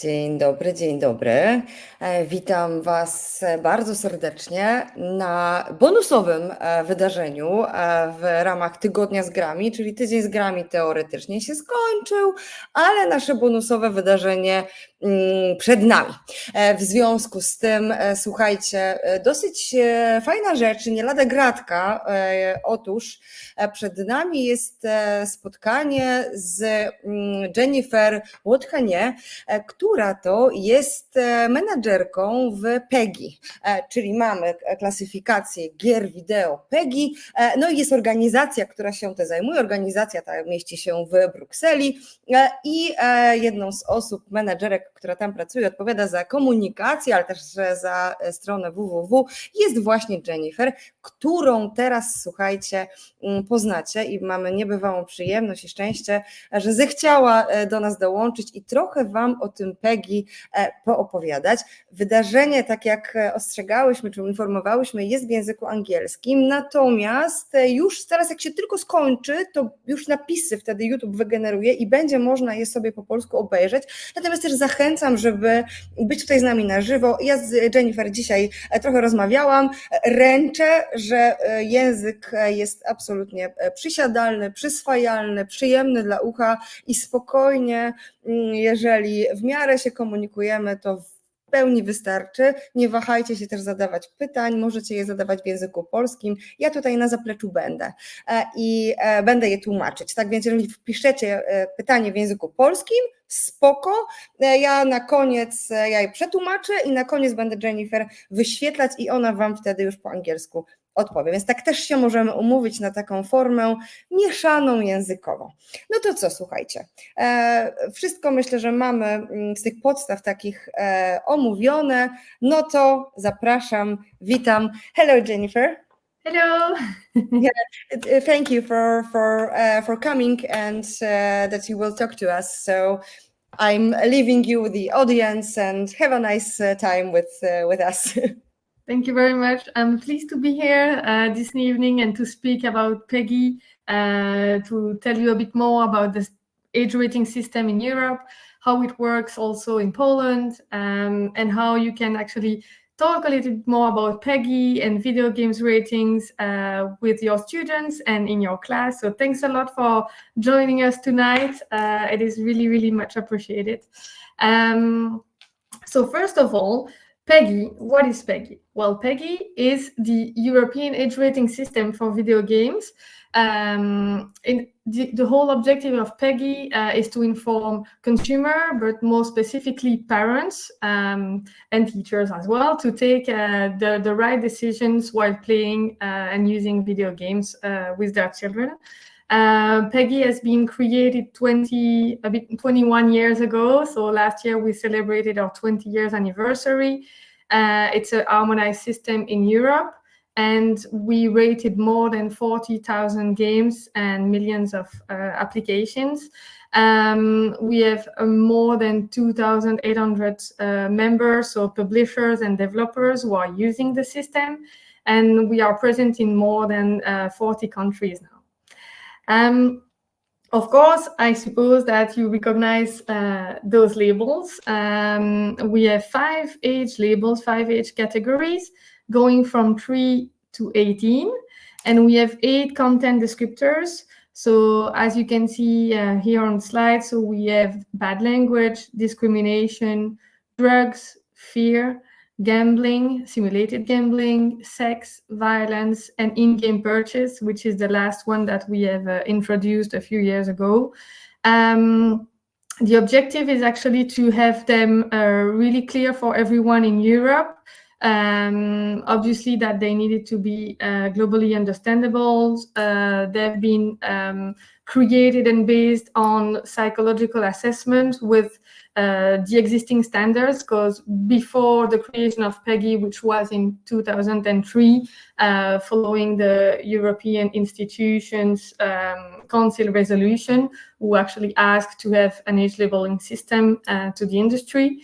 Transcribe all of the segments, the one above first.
Dzień dobry, dzień dobry. Witam Was bardzo serdecznie na bonusowym wydarzeniu w ramach Tygodnia z grami, czyli Tydzień z grami teoretycznie się skończył, ale nasze bonusowe wydarzenie przed nami. W związku z tym, słuchajcie, dosyć fajna rzecz, nie lada gratka. Otóż przed nami jest spotkanie z Jennifer Łotkanie, która to jest menadżerką w PEGI, czyli mamy klasyfikację gier wideo PEGI, no i jest organizacja, która się tym zajmuje, organizacja ta mieści się w Brukseli i jedną z osób, menadżerek, która tam pracuje, odpowiada za komunikację, ale też za stronę www, jest właśnie Jennifer, którą teraz, słuchajcie, poznacie i mamy niebywałą przyjemność i szczęście, że zechciała do nas dołączyć i trochę Wam o tym PEGI poopowiadać. Wydarzenie, tak jak ostrzegałyśmy, czy informowałyśmy, jest w języku angielskim, natomiast już teraz jak się tylko skończy, to już napisy wtedy YouTube wygeneruje i będzie można je sobie po polsku obejrzeć. Natomiast też zachęcam, żeby być tutaj z nami na żywo. Ja z Jennifer dzisiaj trochę rozmawiałam, ręczę, że język jest absolutnie przysiadalny, przyswajalny, przyjemny dla ucha i spokojnie, jeżeli w miarę się komunikujemy, to w pełni wystarczy. Nie wahajcie się też zadawać pytań, możecie je zadawać w języku polskim. Ja tutaj na zapleczu będę i będę je tłumaczyć. Tak więc jeżeli wpiszecie pytanie w języku polskim, spoko, ja na koniec je przetłumaczę i na koniec będę Jennifer wyświetlać i ona Wam wtedy już po angielsku odpowie. Więc tak też się możemy umówić na taką formę mieszaną językową. No to co, słuchajcie, wszystko myślę, że mamy z tych podstaw takich omówione, no to zapraszam, witam. Hello Jennifer. Hello. Yeah, thank you for coming and that you will talk to us. So I'm leaving you with the audience and have a nice time with us. Thank you very much. I'm pleased to be here this evening and to speak about PEGI, to tell you a bit more about the age rating system in Europe, how it works also in Poland, and how you can actually talk a little bit more about PEGI and video games ratings with your students and in your class. So thanks a lot for joining us tonight. It is really, really much appreciated. So first of all, PEGI, what is PEGI? Well, PEGI is the European age rating system for video games. The whole objective of PEGI is to inform consumer, but more specifically parents and teachers as well, to take the right decisions while playing and using video games with their children. PEGI has been created 21 years ago. So last year we celebrated our 20 years anniversary. It's a harmonized system in Europe, and we rated more than 40,000 games and millions of applications. We have more than 2,800 members, so publishers and developers who are using the system, and we are present in more than 40 countries now. Of course, I suppose that you recognize those labels. We have 5 age labels, 5 age categories, going from 3 to 18, and we have 8 content descriptors. So as you can see here on the slide, so we have bad language, discrimination, drugs, fear, gambling, simulated gambling, sex, violence, and in-game purchase, which is the last one that we have introduced a few years ago. The objective is actually to have them really clear for everyone in Europe. Obviously that they needed to be globally understandable. They've been created and based on psychological assessment with the existing standards, because before the creation of PEGI, which was in 2003, following the European Institutions Council resolution, who actually asked to have an age labeling system to the industry.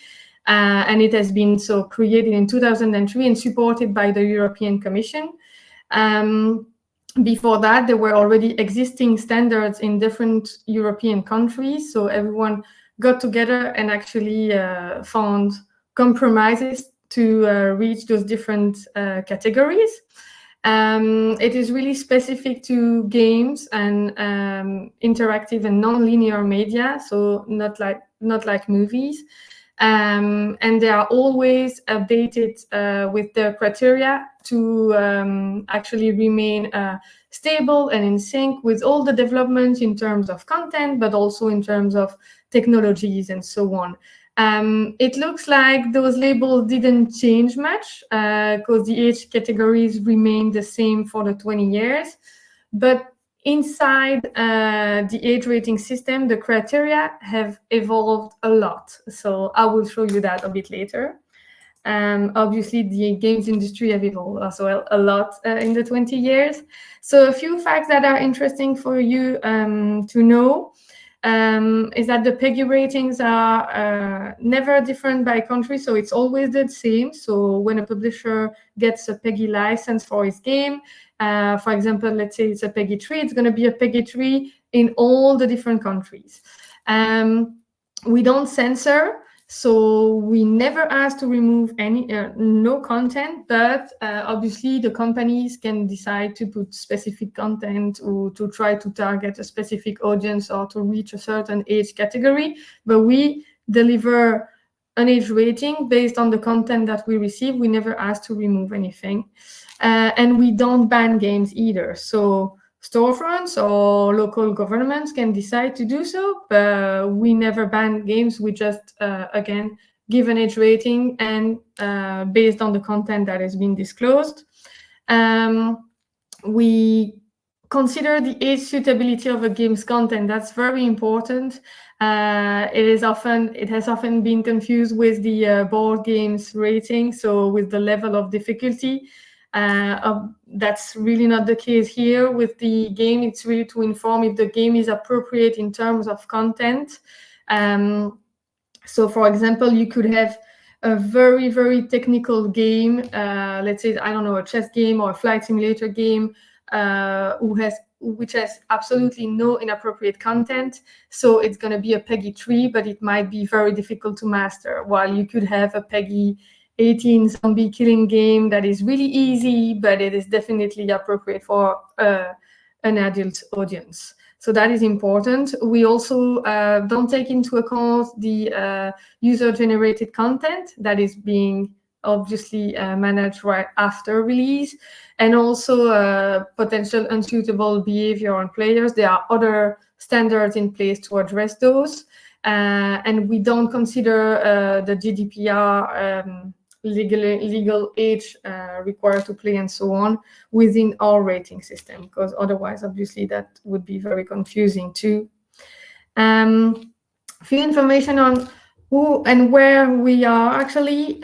And it has been so created in 2003 and supported by the European Commission. Before that, there were already existing standards in different European countries, so everyone got together and actually found compromises to reach those different categories. It is really specific to games and interactive and non-linear media, so not like movies. And they are always updated with the criteria to actually remain stable and in sync with all the developments in terms of content, but also in terms of technologies and so on. It looks like those labels didn't change much because the age categories remain the same for the 20 years. But inside the age rating system, the criteria have evolved a lot. So I will show you that a bit later. Obviously, the games industry have evolved as well a lot in the 20 years. So a few facts that are interesting for you to know is that the PEGI ratings are never different by country, so it's always the same. So when a publisher gets a PEGI license for his game, for example, let's say it's a PEGI 3, it's going to be a PEGI 3 in all the different countries. We don't censor, so we never ask to remove any no content, but obviously the companies can decide to put specific content or to try to target a specific audience or to reach a certain age category. But we deliver an age rating based on the content that we receive. We never ask to remove anything. And we don't ban games either. So storefronts or local governments can decide to do so, but we never ban games. We just, again, give an age rating and based on the content that has been disclosed. We consider the age suitability of a game's content. That's very important. It has often been confused with the board games rating, so with the level of difficulty. That's really not the case here with the game. It's really to inform if the game is appropriate in terms of content. So for example, you could have a very, very technical game, let's say, I don't know, a chess game or a flight simulator game, which has absolutely no inappropriate content. So it's going to be a PEGI 3, but it might be very difficult to master, while you could have a PEGI 18 zombie killing game that is really easy, but it is definitely appropriate for an adult audience. So that is important. We also don't take into account the user-generated content that is being obviously managed right after release, and also potential unsuitable behavior on players. There are other standards in place to address those. And we don't consider the GDPR legal age required to play and so on within our rating system, because otherwise, obviously, that would be very confusing too. Few information on who and where we are actually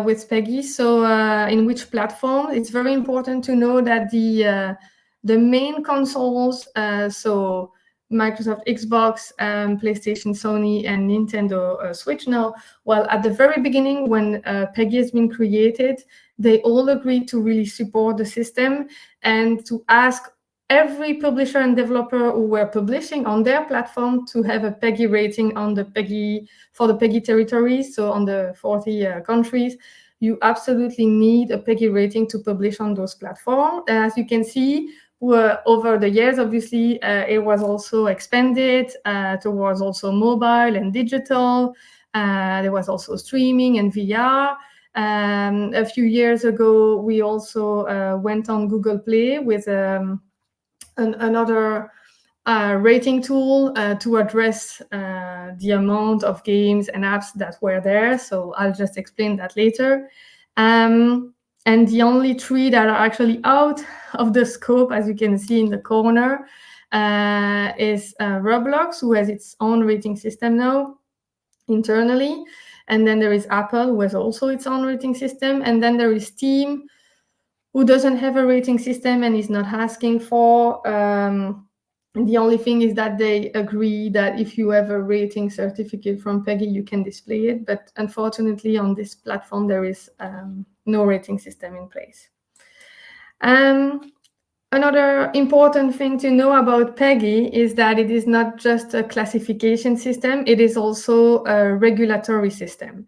with PEGI. So in which platform? It's very important to know that the main consoles, so Microsoft Xbox, PlayStation, Sony, and Nintendo Switch now. Well, at the very beginning, when PEGI has been created, they all agreed to really support the system and to ask every publisher and developer who were publishing on their platform to have a PEGI rating on the PEGI for the PEGI territories. So on the 40 countries, you absolutely need a PEGI rating to publish on those platforms. As you can see, over the years, obviously, it was also expanded towards also mobile and digital. There was also streaming and VR. A few years ago, we also went on Google Play with another rating tool to address the amount of games and apps that were there. So I'll just explain that later. And the only three that are actually out of the scope, as you can see in the corner, is Roblox, who has its own rating system now internally. And then there is Apple, who has also its own rating system. And then there is Steam, who doesn't have a rating system and is not asking for. The only thing is that they agree that if you have a rating certificate from PEGI, you can display it. But unfortunately, on this platform, there is no rating system in place. Another important thing to know about PEGI is that it is not just a classification system, it is also a regulatory system.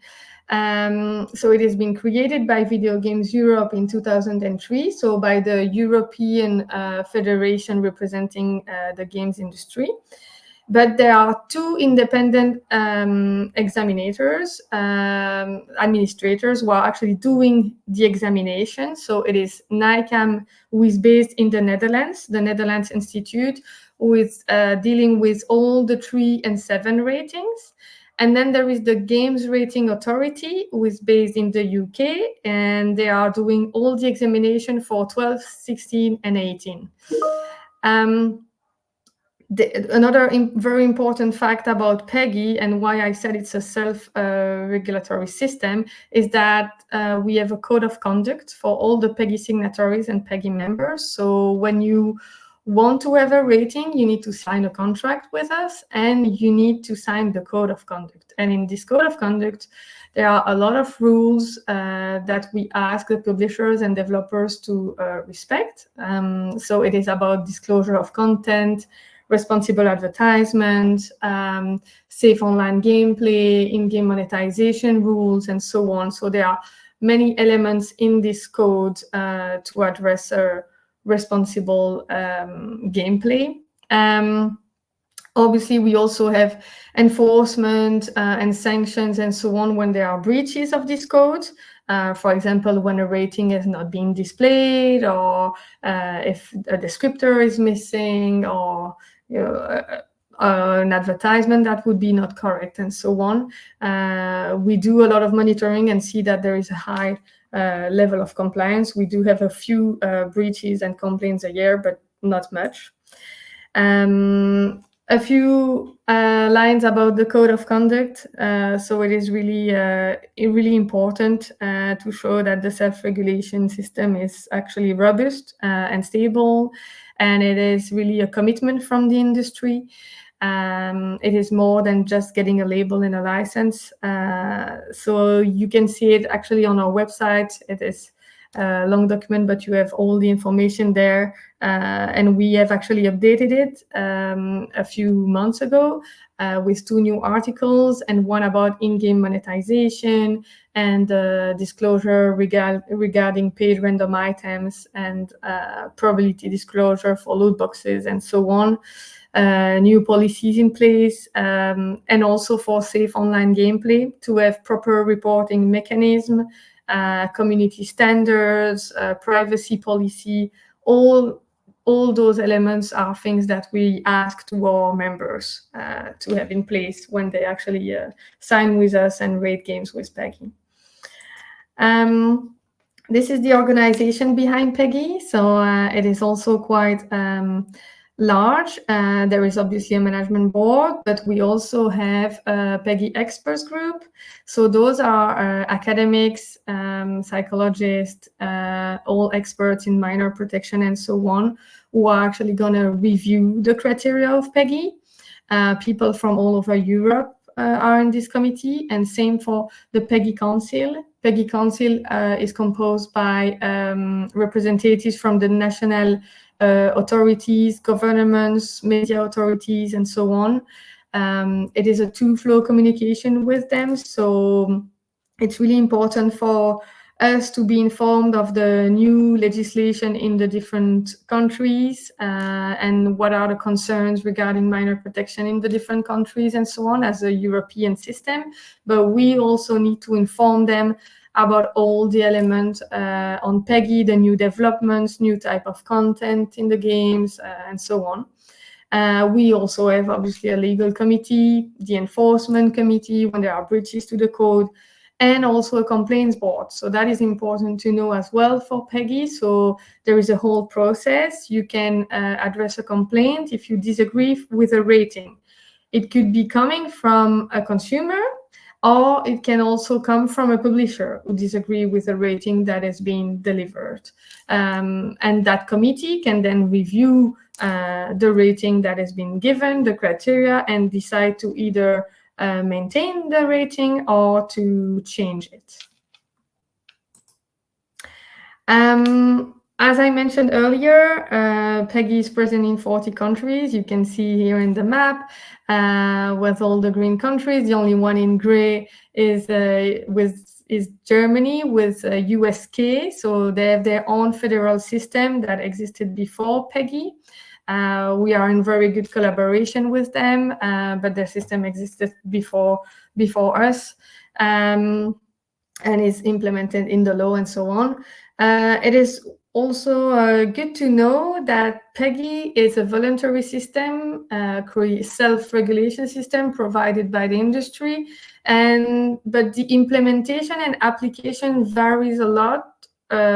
So it has been created by Video Games Europe in 2003, so by the European Federation representing the games industry. But there are two independent administrators who are actually doing the examination. So it is NICAM, who is based in the Netherlands Institute, who is dealing with all the 3 and 7 ratings. And then there is the Games Rating Authority, who is based in the UK, and they are doing all the examination for 12, 16, and 18. Another very important fact about PEGI and why I said it's a self-regulatory system is that we have a code of conduct for all the PEGI signatories and PEGI members. So when you want to have a rating, you need to sign a contract with us and you need to sign the code of conduct. And in this code of conduct, there are a lot of rules that we ask the publishers and developers to respect. So it is about disclosure of content, responsible advertisement, safe online gameplay, in-game monetization rules, and so on. So there are many elements in this code to address responsible gameplay. Obviously, we also have enforcement and sanctions and so on when there are breaches of this code. For example, when a rating is not being displayed, or if a descriptor is missing, or an advertisement that would be not correct, and so on. We do a lot of monitoring and see that there is a high level of compliance. We do have a few breaches and complaints a year, but not much. A few lines about the code of conduct. So it is really important to show that the self-regulation system is actually robust and stable, and it is really a commitment from the industry. It is more than just getting a label and a license. So you can see it actually on our website. It is a long document, but you have all the information there. And we have actually updated it a few months ago with 2 new articles, and one about in-game monetization and disclosure regarding paid random items, and probability disclosure for loot boxes, and so on. New policies in place, and also for safe online gameplay to have proper reporting mechanism, community standards, privacy policy. All those elements are things that we ask to our members to have in place when they actually sign with us and rate games with PEGI. This is the organization behind PEGI. So it is also quite large. There is obviously a management board, but we also have a PEGI experts group. So those are academics, psychologists, all experts in minor protection and so on, who are actually going to review the criteria of PEGI. People from all over Europe are in this committee, and same for the PEGI Council. PEGI Council is composed by representatives from the national authorities, governments, media authorities, and so on. It is a two-flow communication with them, so it's really important for us to be informed of the new legislation in the different countries and what are the concerns regarding minor protection in the different countries and so on as a European system. But we also need to inform them about all the elements on PEGI, the new developments, new type of content in the games, and so on. We also have obviously a legal committee, the enforcement committee when there are breaches to the code, and also a complaints board. So that is important to know as well for PEGI. So there is a whole process. You can address a complaint if you disagree with a rating. It could be coming from a consumer, or it can also come from a publisher who disagree with the rating that has been delivered. And that committee can then review the rating that has been given, the criteria, and decide to either maintain the rating or to change it. As I mentioned earlier, PEGI is present in 40 countries. You can see here in the map with all the green countries. The only one in gray is Germany with USK. So they have their own federal system that existed before PEGI. We are in very good collaboration with them, but their system existed before us. And is implemented in the law and so on. It is also good to know that PEGI is a voluntary system, self-regulation system provided by the industry, but the implementation and application varies a lot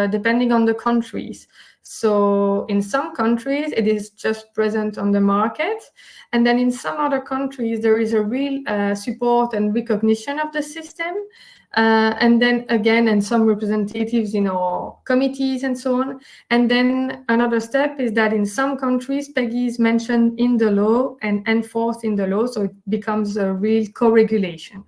depending on the countries. So in some countries, it is just present on the market. And then in some other countries, there is a real support and recognition of the system. And then again, and some representatives in our committees and so on. And then another step is that in some countries, PEGI is mentioned in the law and enforced in the law, so it becomes a real co-regulation.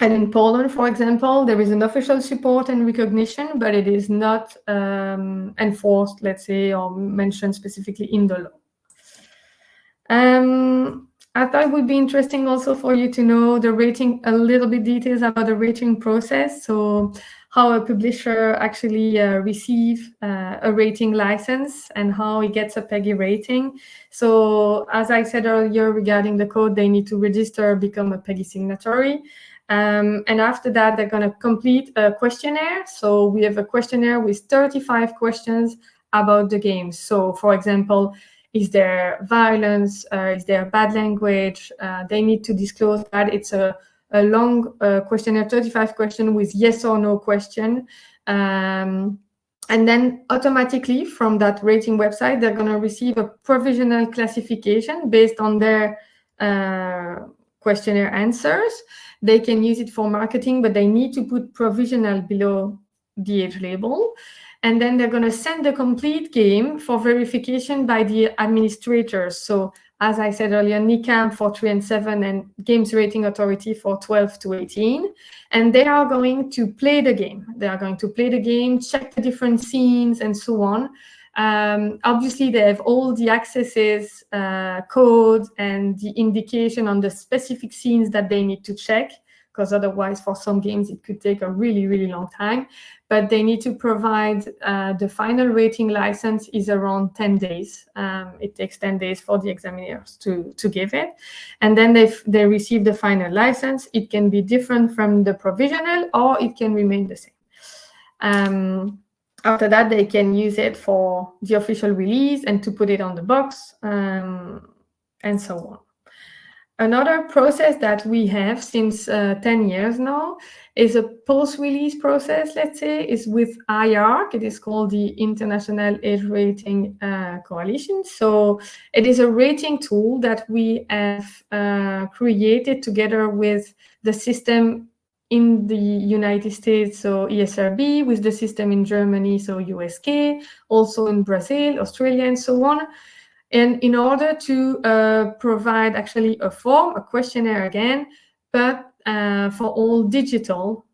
And in Poland, for example, there is an official support and recognition, but it is not enforced, let's say, or mentioned specifically in the law. I thought it would be interesting also for you to know the rating, a little bit details about the rating process. So how a publisher actually receives a rating license and how he gets a PEGI rating. So as I said earlier regarding the code, they need to register, become a PEGI signatory. And after that, they're going to complete a questionnaire. So we have a questionnaire with 35 questions about the game. So for example, is there violence? Is there bad language? They need to disclose that. It's a long questionnaire, 35 questions with yes or no question. And then automatically from that rating website, they're going to receive a provisional classification based on their questionnaire answers. They can use it for marketing, but they need to put provisional below the age label. And then they're going to send the complete game for verification by the administrators. So as I said earlier, NICAM for 3 and 7 and Games Rating Authority for 12 to 18. And they are going to play the game. They are going to play the game, check the different scenes and so on. Obviously, they have all the accesses, codes, and the indication on the specific scenes that they need to check, because otherwise for some games it could take a really, really long time. But they need to provide the final rating license is around 10 days. It takes 10 days for the examiners to give it. And then they receive the final license. It can be different from the provisional or it can remain the same. After that, they can use it for the official release and to put it on the box and so on. Another process that we have since 10 years now is a post-release process, let's say, is with IARC. It is called the International Age Rating Coalition. So it is a rating tool that we have created together with the system in the United States, so ESRB, with the system in Germany, so USK, also in Brazil, Australia, and so on. And in order to provide actually a form, a questionnaire again, but for all digital,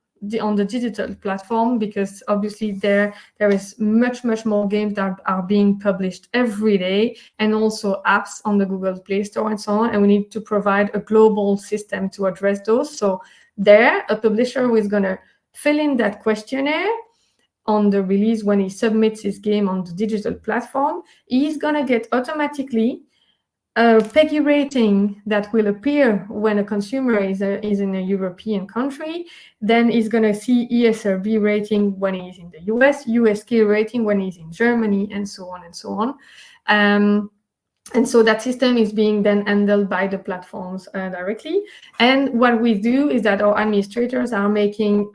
on the digital platform, because obviously there is much more games that are being published every day, and also apps on the Google Play Store and so on. And we need to provide a global system to address those. So there, a publisher is going to fill in that questionnaire on the release. When he submits his game on the digital platform, he's going to get automatically a PEGI rating that will appear when a consumer is in a European country. Then he's going to see ESRB rating when he's in the US, USK rating when he's in Germany, and so on and so on. And so that system is being then handled by the platforms directly. And what we do is that our administrators are making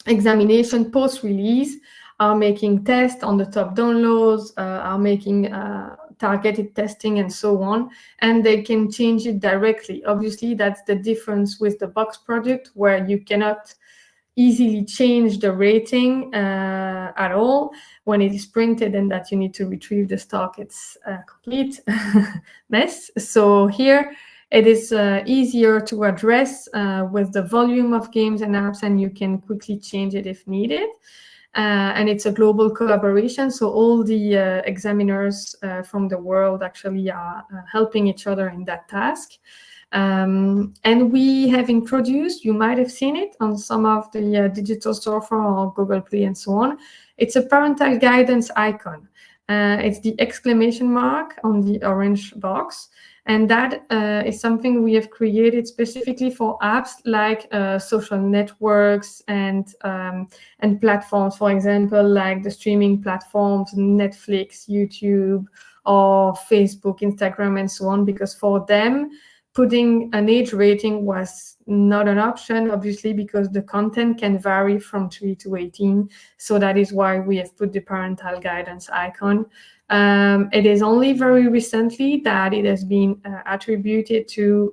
examination post-release, are making tests on the top downloads, are making targeted testing and so on, and they can change it directly. Obviously, that's the difference with the box product, where you cannot easily change the rating at all. When it is printed and that you need to retrieve the stock, it's a complete mess. So here it is easier to address with the volume of games and apps, and you can quickly change it if needed. and it's a global collaboration. So all the examiners from the world actually are helping each other in that task. And we have introduced, you might have seen it on some of the digital storefront or Google Play and so on. It's a parental guidance icon. It's the exclamation mark on the orange box. And that is something we have created specifically for apps like social networks and platforms, for example, like the streaming platforms, Netflix, YouTube, or Facebook, Instagram, and so on, because for them, putting an age rating was not an option, obviously, because the content can vary from 3 to 18. So that is why we have put the parental guidance icon. It is only very recently that it has been attributed to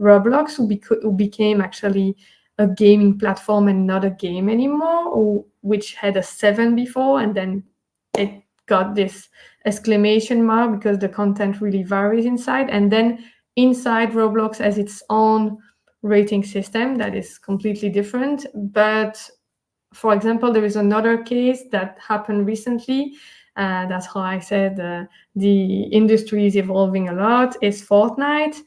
Roblox, who became actually a gaming platform and not a game anymore, which had a 7 before, and then it got this exclamation mark because the content really varies inside. And then inside Roblox has its own rating system that is completely different. But for example, there is another case that happened recently. That's how I said the industry is evolving a lot. Is Fortnite.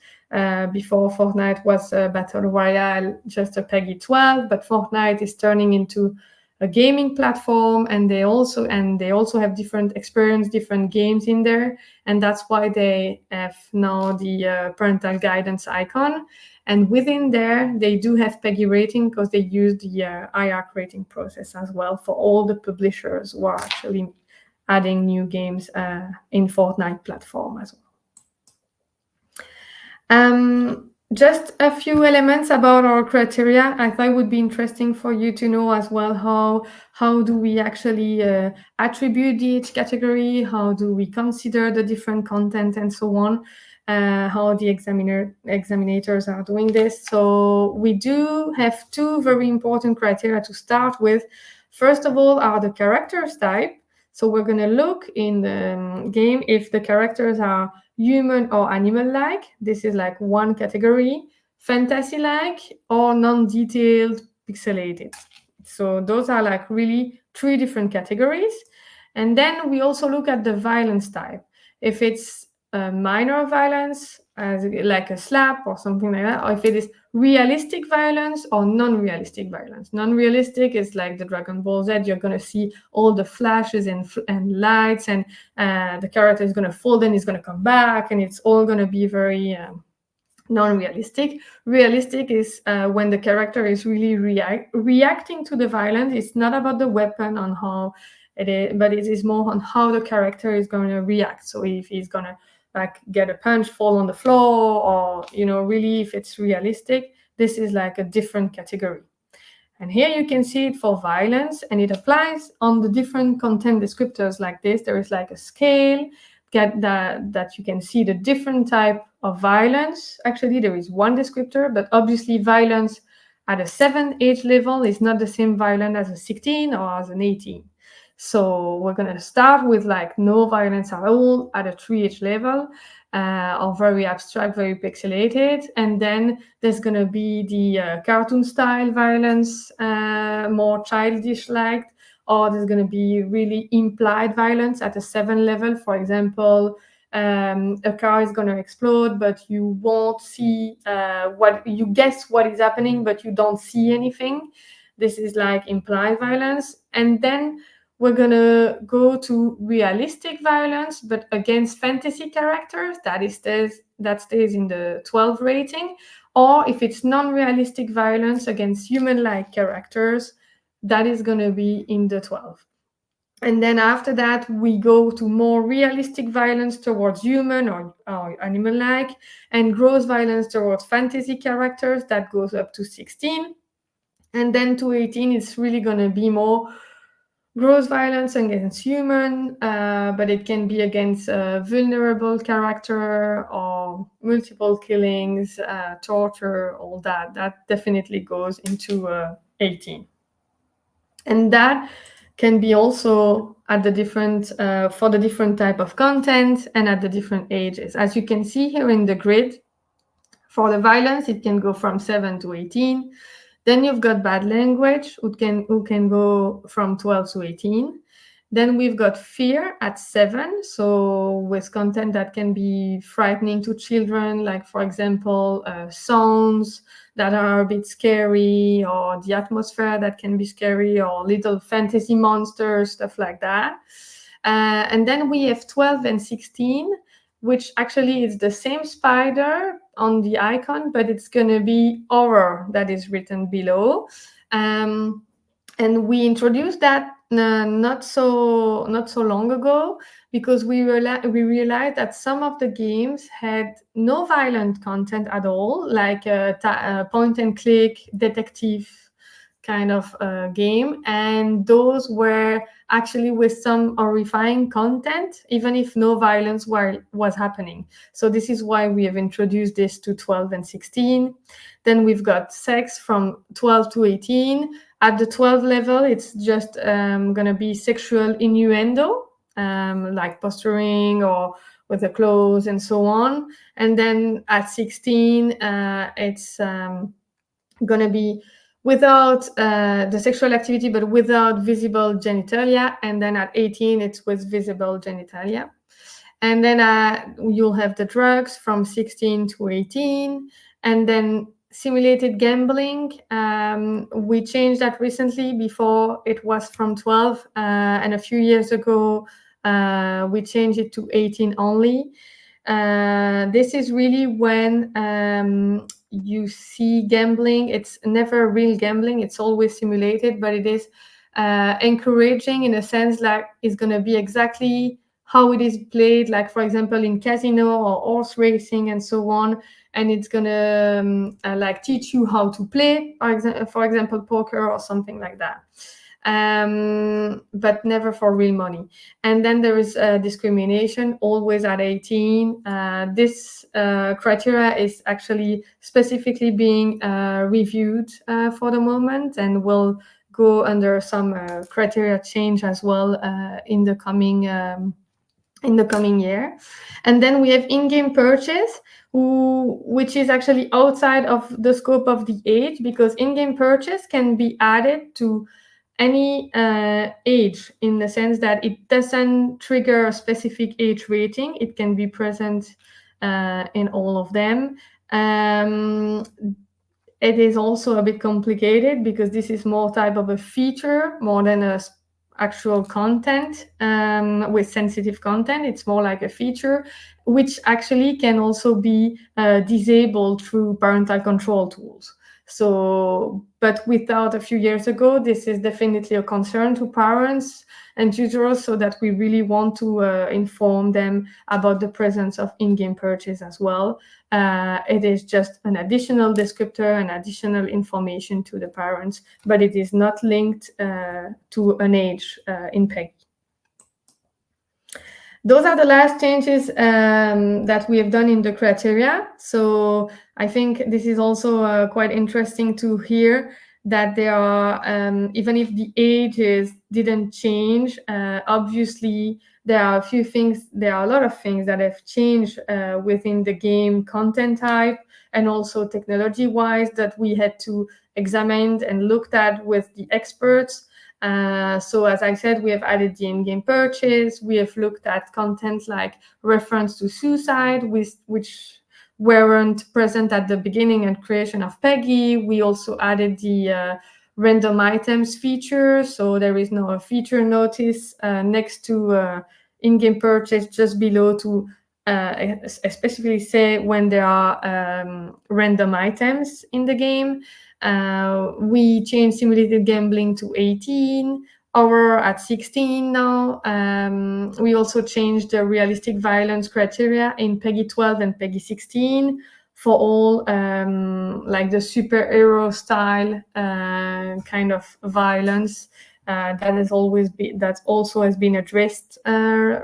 Before Fortnite was a Battle Royale, just a PEGI 12, but Fortnite is turning into a gaming platform, and they also have different experience, different games in there, and that's why they have now the parental guidance icon. And within there, they do have PEGI rating because they use the IARC rating process as well for all the publishers who are actually adding new games in Fortnite platform as well. Just a few elements about our criteria. I thought it would be interesting for you to know as well how do we actually attribute each category, how do we consider the different content and so on, how the examinators are doing this. So we do have 2 very important criteria to start with. First of all are the characters type. So we're going to look in the game if the characters are human or animal-like. This is like one category. Fantasy-like or non-detailed pixelated. So those are like really 3 different categories. And then we also look at the violence type. If it's minor violence, like a slap or something like that, or if it is realistic violence or non-realistic violence. Non-realistic is like the Dragon Ball Z. You're going to see all the flashes and lights, and the character is going to fall, then he's going to come back, and it's all going to be very non-realistic. Realistic is when the character is really reacting to the violence. It's not about the weapon on how it is, but it is more on how the character is going to react. So if he's going to like get a punch, fall on the floor, or really if it's realistic, this is like a different category. And here you can see it for violence, and it applies on the different content descriptors like this. There is like a scale that you can see the different type of violence. Actually, there is one descriptor, but obviously violence at a 7 age level is not the same violence as a 16 or as an 18. So we're going to start with like no violence at all at a 3 age level, or very abstract, very pixelated. And then there's going to be the cartoon style violence, more childish like, or there's going to be really implied violence at a 7 level. For example, a car is going to explode, but you won't see you guess what is happening, but you don't see anything. This is like implied violence. And then we're going to go to realistic violence, but against fantasy characters, that stays in the 12 rating. Or if it's non-realistic violence against human-like characters, that is going to be in the 12. And then after that, we go to more realistic violence towards human or animal-like, and gross violence towards fantasy characters, that goes up to 16. And then to 18, it's really going to be more gross violence against human, but it can be against a vulnerable character or multiple killings, torture, all that. That definitely goes into 18. And that can be also at the different, for the different type of content and at the different ages. As you can see here in the grid, for the violence, it can go from 7 to 18. Then you've got bad language, who can go from 12 to 18. Then we've got fear at 7, so with content that can be frightening to children, like, for example, sounds that are a bit scary, or the atmosphere that can be scary, or little fantasy monsters, stuff like that. And then we have 12 and 16, which actually is the same spider on the icon, but it's going to be horror that is written below. And we introduced that not so long ago, because we realized that some of the games had no violent content at all, like a point and click detective kind of game, and those were actually with some horrifying content, even if no violence was happening. So this is why we have introduced this to 12 and 16. Then we've got sex from 12 to 18. At the 12 level, it's just going to be sexual innuendo, like posturing or with the clothes and so on. And then at 16, it's going to be without the sexual activity, but without visible genitalia. And then at 18, it's with visible genitalia. And then you'll have the drugs from 16 to 18. And then simulated gambling, we changed that recently. Before it was from 12, and a few years ago we changed it to 18 only. This is really when you see gambling. It's never real gambling, it's always simulated, but it is encouraging in a sense, like it's going to be exactly how it is played, like, for example, in casino or horse racing and so on. And it's going to like teach you how to play, for example, poker or something like that. But never for real money. And then there is discrimination, always at 18. This criteria is actually specifically being reviewed for the moment, and will go under some criteria change as well in the coming year. And then we have in-game purchase, which is actually outside of the scope of the age, because in-game purchase can be added to any age, in the sense that it doesn't trigger a specific age rating. It can be present in all of them. It is also a bit complicated, because this is more type of a feature more than a actual content with sensitive content. It's more like a feature, which actually can also be disabled through parental control tools. So, but without a few years ago, this is definitely a concern to parents and tutors, so that we really want to inform them about the presence of in-game purchase as well. It is just an additional descriptor and additional information to the parents, but it is not linked to an age in PEGI. Those are the last changes that we have done in the criteria. So I think this is also quite interesting to hear that there are, even if the ages didn't change, obviously there are a lot of things that have changed within the game content type, and also technology-wise, that we had to examine and looked at with the experts. So as I said, we have added the in-game purchase. We have looked at content like reference to suicide, which weren't present at the beginning and creation of PEGI. We also added the random items feature. So there is now a feature notice next to in-game purchase, just below, to especially say when there are random items in the game. We changed simulated gambling to 18, or at 16 now. We also changed the realistic violence criteria in PEGI 12 and PEGI 16 for all like the superhero style kind of violence. That also has been addressed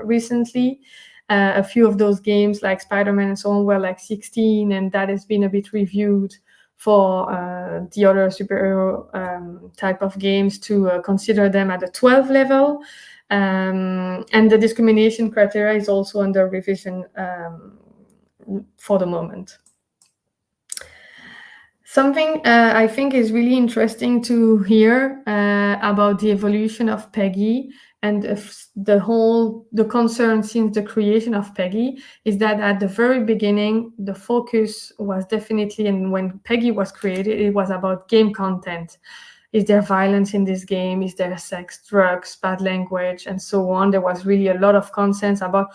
recently. A few of those games, like Spider-Man and so on, were like 16, and that has been a bit reviewed for the other superhero type of games to consider them at the 12 level. And the discrimination criteria is also under revision for the moment. Something I think is really interesting to hear about the evolution of PEGI and the concern since the creation of PEGI is that at the very beginning, the focus was definitely, and when PEGI was created, it was about game content. Is there violence in this game? Is there sex, drugs, bad language, and so on? There was really a lot of concerns about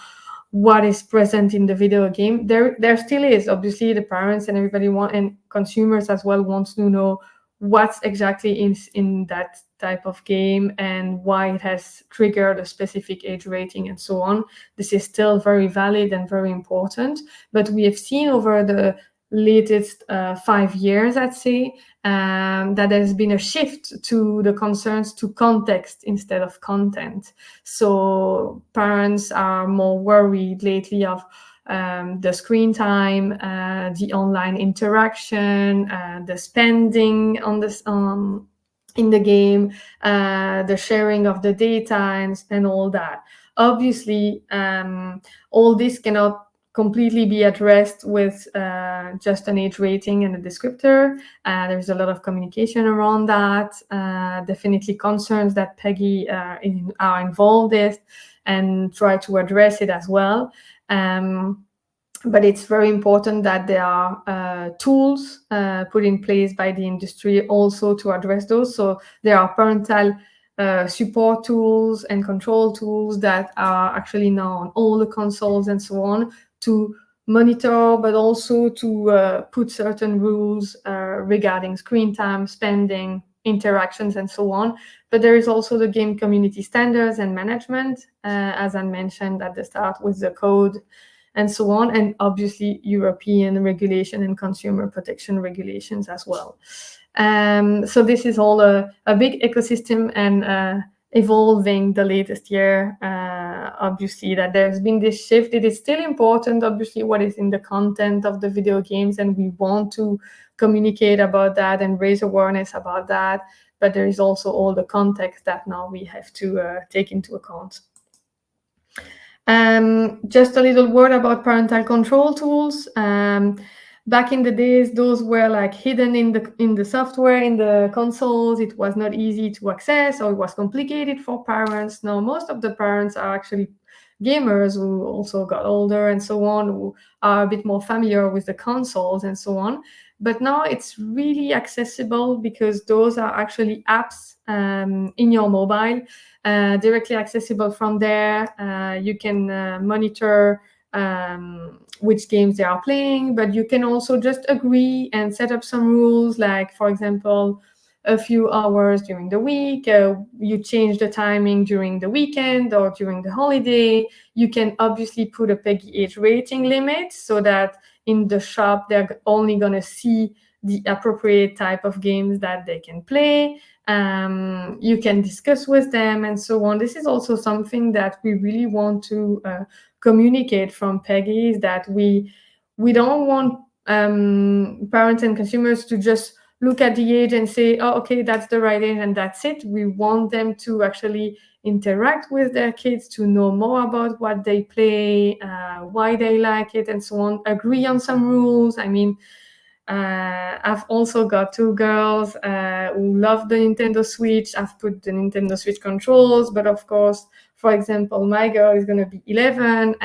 what is present in the video game. There still is. Obviously, the parents and everybody and consumers as well wants to know what's exactly in that type of game and why it has triggered a specific age rating and so on. This is still very valid and very important. But we have seen over the latest 5 years, I'd say, that there's been a shift to the concerns to context instead of content. So parents are more worried lately of the screen time, the online interaction, the spending on this in the game, the sharing of the data and all that. Obviously, all this cannot completely be addressed with just an age rating and a descriptor. There's a lot of communication around that, definitely concerns that PEGI are involved in and try to address it as well. But it's very important that there are tools put in place by the industry also to address those. So there are parental support tools and control tools that are actually now on all the consoles and so on to monitor, but also to put certain rules regarding screen time, spending, interactions, and so on. But there is also the game community standards and management, as I mentioned at the start, with the code and so on, and obviously European regulation and consumer protection regulations as well. So this is all a big ecosystem and evolving the latest year. Obviously that there's been this shift. It is still important, obviously, what is in the content of the video games, and we want to communicate about that and raise awareness about that. But there is also all the context that now we have to take into account. Just a little word about parental control tools. Back in the days, those were like hidden in the software, in the consoles. It was not easy to access, or it was complicated for parents. Now, most of the parents are actually gamers who also got older and so on, who are a bit more familiar with the consoles and so on. But now it's really accessible because those are actually apps in your mobile, directly accessible from there. You can monitor which games they are playing, but you can also just agree and set up some rules, like, for example, a few hours during the week. You change the timing during the weekend or during the holiday. You can obviously put a PEGI age rating limit so that in the shop they're only going to see the appropriate type of games that they can play. You can discuss with them and so on. This is also something that we really want to communicate from PEGI, is that we don't want parents and consumers to just look at the age and say, oh, okay, that's the right age and that's it. We want them to actually interact with their kids, to know more about what they play, why they like it, and so on. Agree on some rules. I mean, I've also got 2 girls who love the Nintendo Switch. I've put the Nintendo Switch controls, but of course, for example, my girl is going to be 11,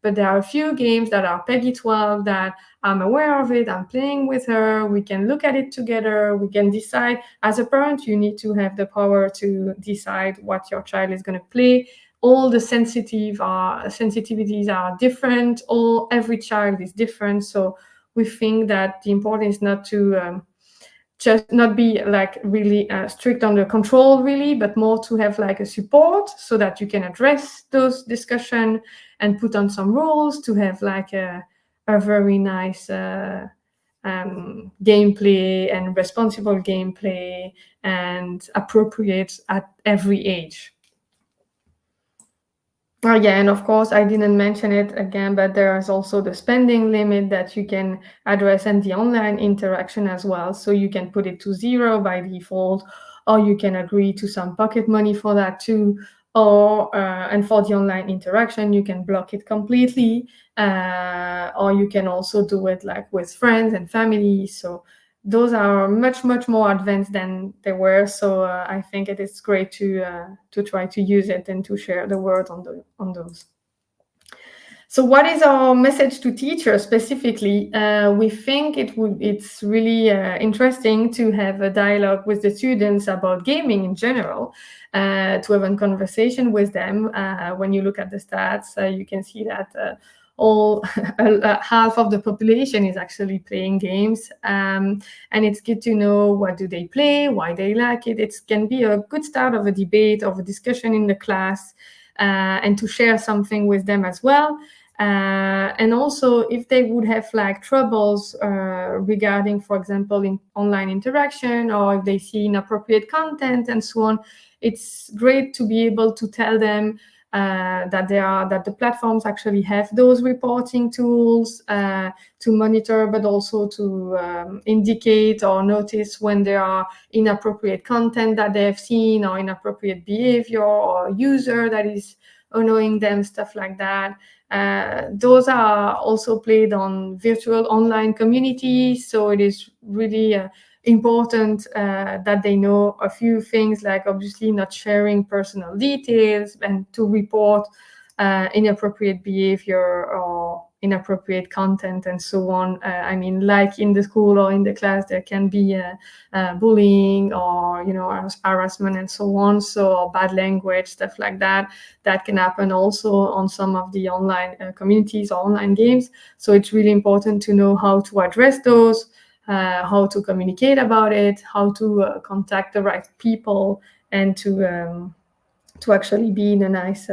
but there are a few games that are PEGI 12 that I'm aware of it. I'm playing with her. We can look at it together. We can decide. As a parent, you need to have the power to decide what your child is going to play. All the sensitivities are different. Every child is different. So we think that the important is not to just not be like really strict on the control, really, but more to have like a support so that you can address those discussions and put on some rules to have like a very nice gameplay and responsible gameplay and appropriate at every age. Yeah, and of course, I didn't mention it again, but there is also the spending limit that you can address and the online interaction as well. So you can put it to 0 by default, or you can agree to some pocket money for that too. Or and for the online interaction, you can block it completely, or you can also do it like with friends and family. So those are much more advanced than they were. So I think it is great to try to use it and to share the word on those. So what is our message to teachers specifically? We think it's really interesting to have a dialogue with the students about gaming in general, to have a conversation with them. When you look at the stats, you can see that half of the population is actually playing games, and it's good to know what do they play, why they like it. It can be a good start of a debate, of a discussion in the class, and to share something with them as well. And also, if they would have like troubles regarding, for example, in online interaction, or if they see inappropriate content and so on, it's great to be able to tell them that the platforms actually have those reporting tools to monitor, but also to indicate or notice when there are inappropriate content that they have seen, or inappropriate behavior, or user that is annoying them, stuff like that. Those are also played on virtual online communities, so it is really important that they know a few things, like obviously not sharing personal details, and to report inappropriate behavior or inappropriate content and so on. I mean, like in the school or in the class, there can be bullying or harassment and so on, so bad language, stuff like that can happen also on some of the online communities or online games. So it's really important to know how to address those, how to communicate about it, how to contact the right people, and to actually be in a nice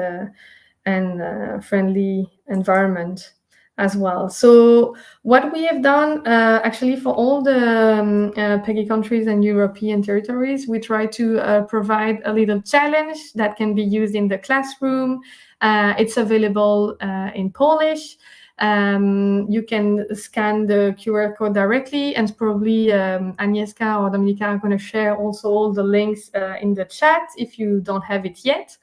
and friendly environment as well. So what we have done actually for all the PEGI countries and European territories, we try to provide a little challenge that can be used in the classroom. It's available in Polish. You can scan the QR code directly, and probably Agnieszka or Dominika are going to share also all the links in the chat if you don't have it yet.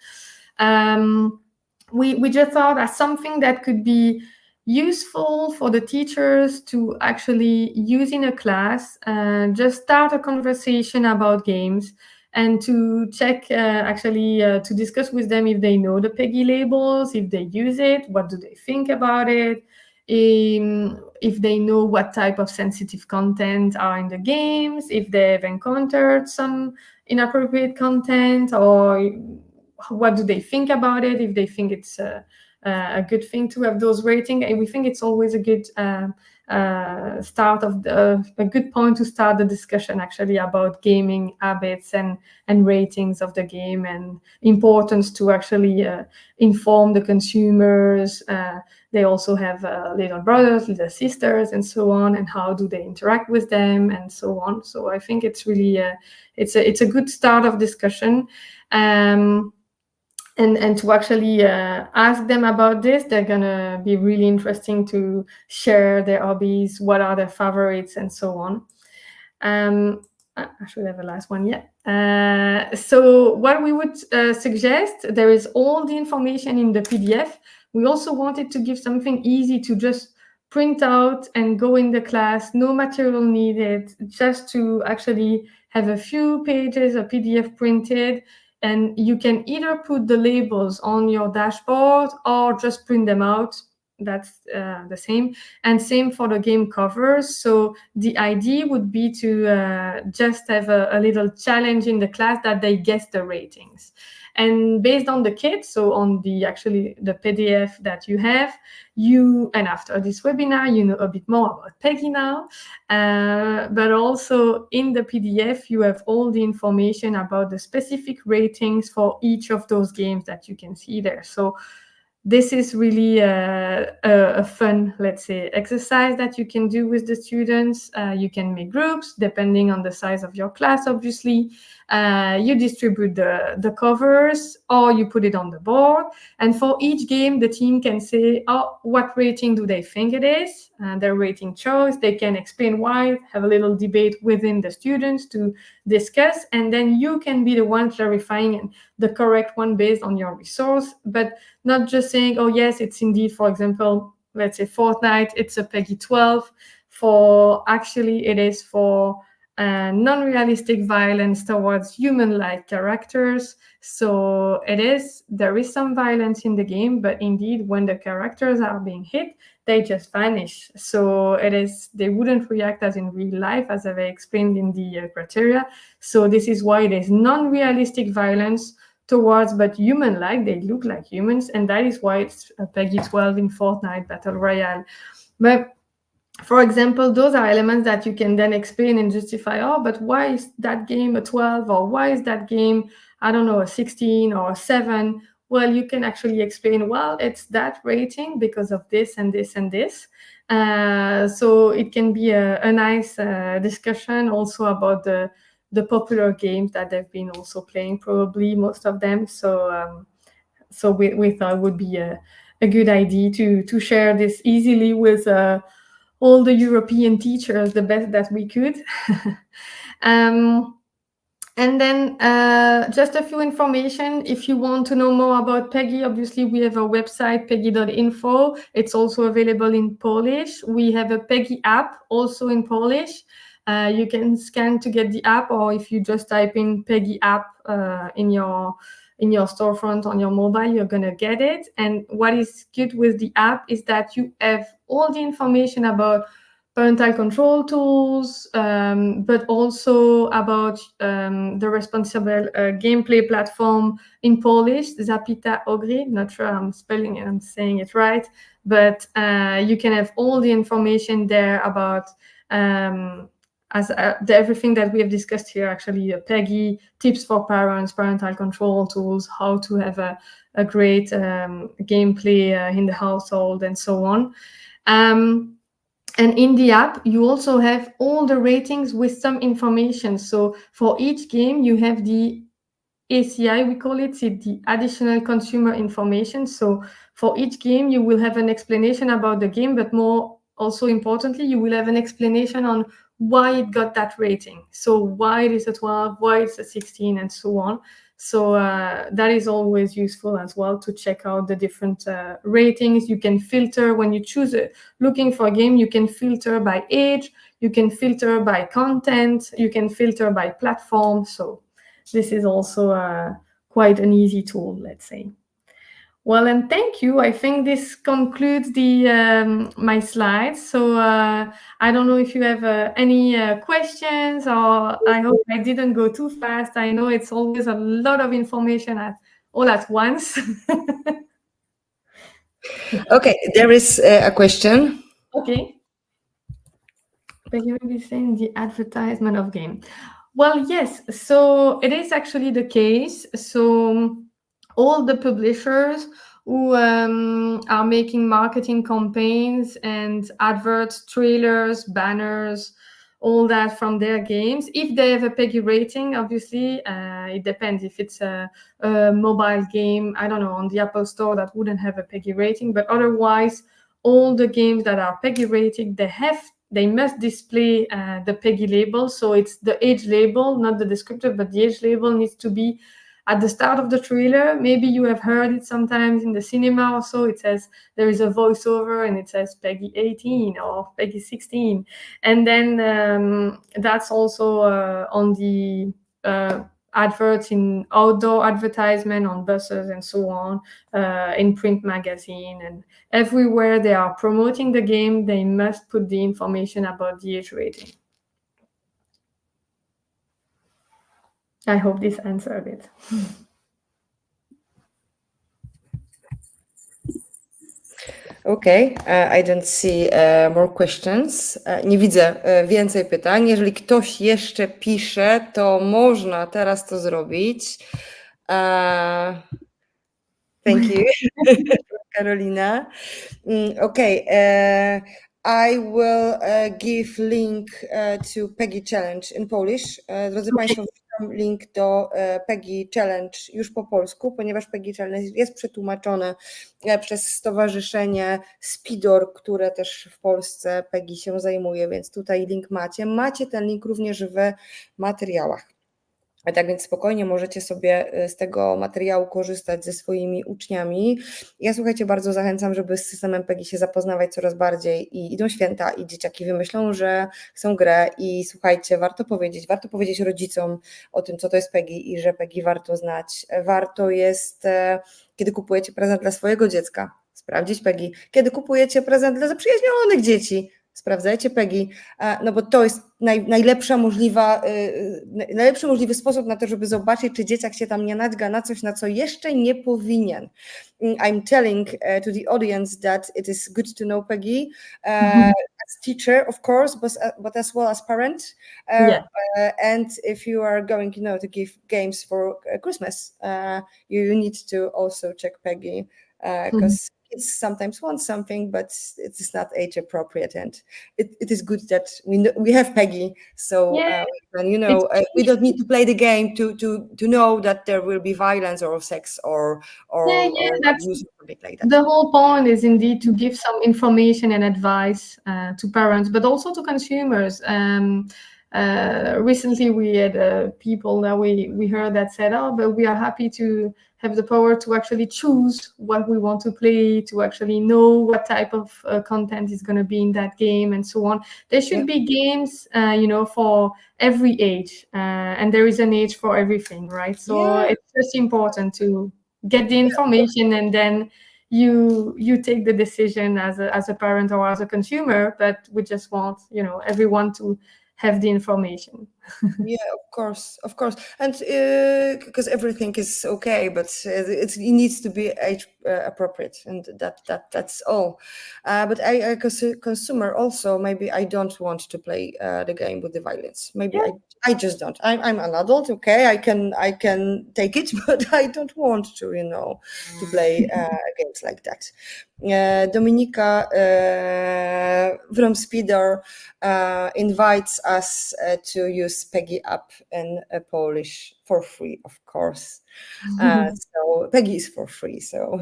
We just thought as something that could be useful for the teachers to actually use in a class, just start a conversation about games, and to check to discuss with them if they know the PEGI labels, if they use it, what do they think about it, if they know what type of sensitive content are in the games, if they've encountered some inappropriate content, or what do they think about it, if they think it's a good thing to have those ratings. And we think it's always a good a good point to start the discussion actually about gaming habits and ratings of the game, and importance to actually inform the consumers. They also have little brothers, little sisters, and so on, and how do they interact with them, and so on. So I think it's really it's a good start of discussion. And to actually ask them about this, they're gonna be really interesting to share their hobbies, what are their favorites, and so on. I should have a last one, yeah. So what we would suggest, there is all the information in the PDF. We also wanted to give something easy to just print out and go in the class, no material needed, just to actually have a few pages of PDF printed. And you can either put the labels on your dashboard or just print them out. That's the same. And same for the game covers. So the idea would be to just have a little challenge in the class that they guess the ratings. And based on the kit, so on the PDF that you have, and after this webinar, you know a bit more about PEGI now, but also in the PDF, you have all the information about the specific ratings for each of those games that you can see there. So this is really a fun, let's say, exercise that you can do with the students. You can make groups depending on the size of your class, obviously. You distribute the covers, or you put it on the board. And for each game, the team can say, what rating do they think it is? Their rating choice. They can explain why, have a little debate within the students to discuss. And then you can be the one clarifying the correct one based on your resource, but not just saying, oh, yes, it's indeed, for example, let's say Fortnite, it's a PEGI 12. Actually, it is for non-realistic violence towards human-like characters. So there is some violence in the game, but indeed when the characters are being hit, they just vanish. So they wouldn't react as in real life, as I've explained in the criteria. So this is why it is non-realistic violence towards, but human-like, they look like humans, and that is why it's PEGI 12 in Fortnite Battle Royale. But for example, those are elements that you can then explain and justify, oh, but why is that game a 12, or why is that game, I don't know, a 16 or a 7? Well, you can actually explain, well, it's that rating because of this and this and this. So it can be a nice discussion also about the popular games that they've been also playing, probably most of them. So we thought it would be a good idea to share this easily with all the European teachers the best that we could. And then just a few information. If you want to know more about PEGI, obviously we have a website, pegi.info. It's also available in Polish. We have a PEGI app also in Polish. You can scan to get the app, or if you just type in PEGI app in your storefront on your mobile, you're gonna get it. And what is good with the app is that you have all the information about parental control tools, but also about the responsible gameplay platform in Polish, Zapita Ogry. Not sure I'm saying it right, but you can have all the information there about everything that we have discussed here, actually, PEGI, tips for parents, parental control tools, how to have a great gameplay in the household, and so on. And in the app, you also have all the ratings with some information. So for each game, you have the ACI, we call it, the additional consumer information. So for each game, you will have an explanation about the game, but more also importantly, you will have an explanation on why it got that rating. So why it is a 12, why it's a 16, and so on. So that is always useful as well to check out the different ratings. You can filter when you choose looking for a game. You can filter by age, you can filter by content, you can filter by platform. So this is also quite an easy tool, let's say. Well, and thank you. I think this concludes my slides. So I don't know if you have any questions, or I hope I didn't go too fast. I know it's always a lot of information all at once. Okay, there is a question. Okay. But you will be saying the advertisement of game. Well, yes. So it is actually the case. So all the publishers who are making marketing campaigns and adverts, trailers, banners, all that from their games, if they have a PEGI rating, obviously, it depends. If it's a mobile game, I don't know, on the Apple Store, that wouldn't have a PEGI rating. But otherwise, all the games that are PEGI rated, they must display the PEGI label. So it's the age label, not the descriptor, but the age label needs to be at the start of the trailer. Maybe you have heard it sometimes in the cinema or so. It says there is a voiceover and it says PEGI 18 or PEGI 16. And then that's also on the adverts in outdoor advertisement, on buses and so on, in print magazine, and everywhere they are promoting the game, they must put the information about the age rating. I hope this answered it. Okay, I don't see more questions. Nie widzę więcej pytań. Jeżeli ktoś jeszcze pisze, to można teraz to zrobić. Thank you, Karolina. Okay, I will give link to PEGI Challenge in Polish. Drodzy Państwo, wrzucam link do PEGI Challenge już po polsku, ponieważ PEGI Challenge jest przetłumaczone przez stowarzyszenie Spidor, które też w Polsce PEGI się zajmuje, więc tutaj link macie. Macie ten link również w materiałach. Tak więc spokojnie możecie sobie z tego materiału korzystać ze swoimi uczniami. Ja, słuchajcie, bardzo zachęcam, żeby z systemem PEGI się zapoznawać coraz bardziej i idą święta i dzieciaki wymyślą, że chcą grę i słuchajcie, warto powiedzieć rodzicom o tym, co to jest PEGI i że PEGI warto znać. Warto jest, kiedy kupujecie prezent dla swojego dziecka, sprawdzić PEGI. Kiedy kupujecie prezent dla zaprzyjaźnionych dzieci, sprawdzajcie PEGI, no bo to jest najlepszy możliwy sposób na to, żeby zobaczyć, czy dzieciak się tam nie naćga na coś, na co jeszcze nie powinien. I'm telling to the audience that it is good to know PEGI as teacher, of course, but as well as parent. Yeah. And if you are going, to give games for Christmas, you need to also check PEGI because kids sometimes want something, but it is not age appropriate, and it is good that we have PEGI, so we don't need to play the game to know that there will be violence or sex or That's abuse or something like that. the whole point is indeed to give some information and advice to parents, but also to consumers. Recently, we had people that we heard that said, "Oh, but we are happy to have the power to actually choose what we want to play, to actually know what type of content is going to be in that game, and so on." There should be games, for every age, and there is an age for everything, right? So it's just important to get the information, and then you take the decision as a parent or as a consumer. But we just want everyone to have the information. Yeah, of course, and because everything is okay, but it needs to be age appropriate, and that's all. But I consumer also, maybe I don't want to play the game with the violence. Maybe I just don't. I'm an adult, okay. I can take it, but I don't want to, to play games like that. Dominika from Speeder invites us to use PEGI app in Polish for free, of course. So PEGI is for free, so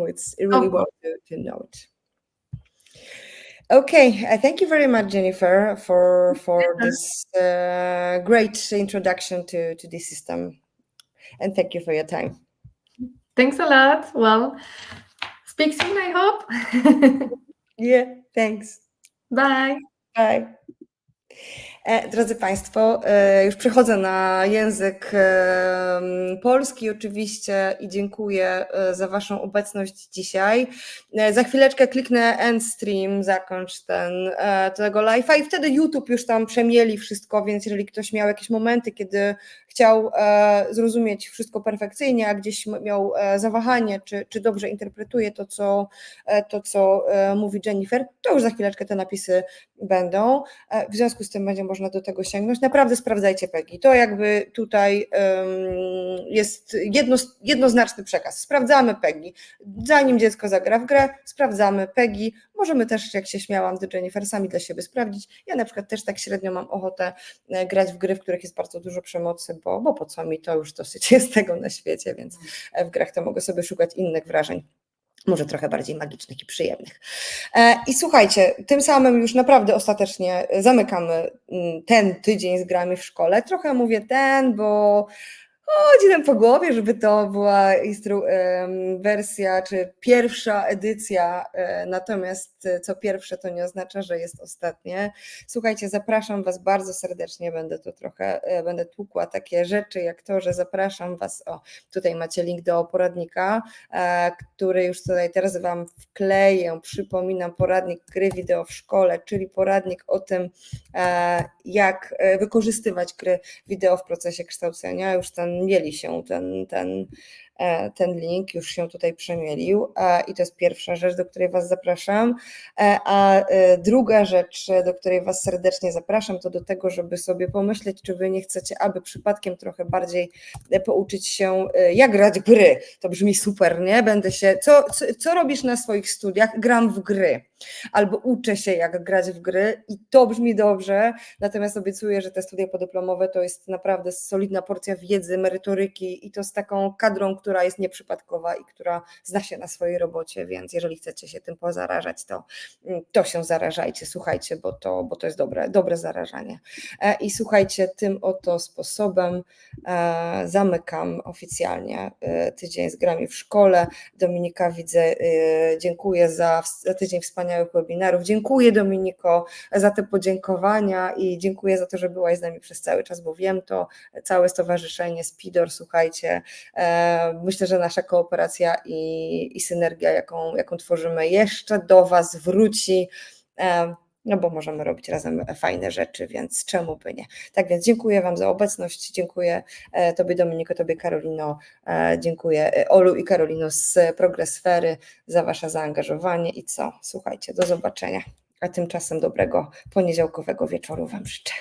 it's really worth to know it. Okay, thank you very much, Jennifer, for this great introduction to this system, and thank you for your time. Thanks a lot. Well, speak soon, I hope. Yeah, thanks. Bye. Bye. Drodzy Państwo, już przechodzę na język polski oczywiście i dziękuję za Waszą obecność dzisiaj. Za chwileczkę kliknę end stream, zakończ tego live'a i wtedy YouTube już tam przemieli wszystko, więc jeżeli ktoś miał jakieś momenty, kiedy chciał zrozumieć wszystko perfekcyjnie, a gdzieś miał zawahanie, czy dobrze interpretuje to, co mówi Jennifer, to już za chwileczkę te napisy będą. W związku z tym będzie można do tego sięgnąć. Naprawdę sprawdzajcie PEGI. To jakby tutaj jest jednoznaczny przekaz. Sprawdzamy PEGI. Zanim dziecko zagra w grę, sprawdzamy PEGI. Możemy też, jak się śmiałam do Jennifer, sami dla siebie sprawdzić. Ja na przykład też tak średnio mam ochotę grać w gry, w których jest bardzo dużo przemocy, bo po co mi to, już dosyć jest tego na świecie, więc w grach to mogę sobie szukać innych wrażeń. Może trochę bardziej magicznych i przyjemnych. I słuchajcie, tym samym już naprawdę ostatecznie zamykamy ten tydzień z grami w szkole. Trochę mówię bo chodzi nam po głowie, żeby to była wersja, czy pierwsza edycja, natomiast co pierwsze to nie oznacza, że jest ostatnie. Słuchajcie, zapraszam Was bardzo serdecznie, będę tłukła takie rzeczy jak to, że zapraszam Was, tutaj macie link do poradnika, który już tutaj teraz Wam wkleję, przypominam, poradnik gry wideo w szkole, czyli poradnik o tym, jak wykorzystywać gry wideo w procesie kształcenia. Już mieli się ten link, już się tutaj przemielił i to jest pierwsza rzecz, do której Was zapraszam, a druga rzecz, do której Was serdecznie zapraszam, to do tego, żeby sobie pomyśleć, czy Wy nie chcecie, aby przypadkiem trochę bardziej pouczyć się, jak grać w gry. To brzmi super, nie? Co robisz na swoich studiach? Gram w gry. Albo uczę się, jak grać w gry i to brzmi dobrze, natomiast obiecuję, że te studia podyplomowe to jest naprawdę solidna porcja wiedzy, merytoryki i to z taką kadrą, która jest nieprzypadkowa i która zna się na swojej robocie, więc jeżeli chcecie się tym pozarażać, to się zarażajcie, słuchajcie, bo to jest dobre zarażanie. I słuchajcie, tym oto sposobem zamykam oficjalnie tydzień z grami w szkole. Dominika, widzę, dziękuję za tydzień wspaniałych webinarów. Dziękuję, Dominiko, za te podziękowania i dziękuję za to, że byłaś z nami przez cały czas, bo wiem to, całe stowarzyszenie Spidor, słuchajcie, myślę, że nasza kooperacja i synergia, jaką tworzymy, jeszcze do Was wróci, no bo możemy robić razem fajne rzeczy, więc czemu by nie. Tak więc dziękuję Wam za obecność, dziękuję Tobie, Dominiko, Tobie, Karolino, dziękuję Olu i Karolino z Progresfery za Wasze zaangażowanie i co? Słuchajcie, do zobaczenia, a tymczasem dobrego poniedziałkowego wieczoru Wam życzę.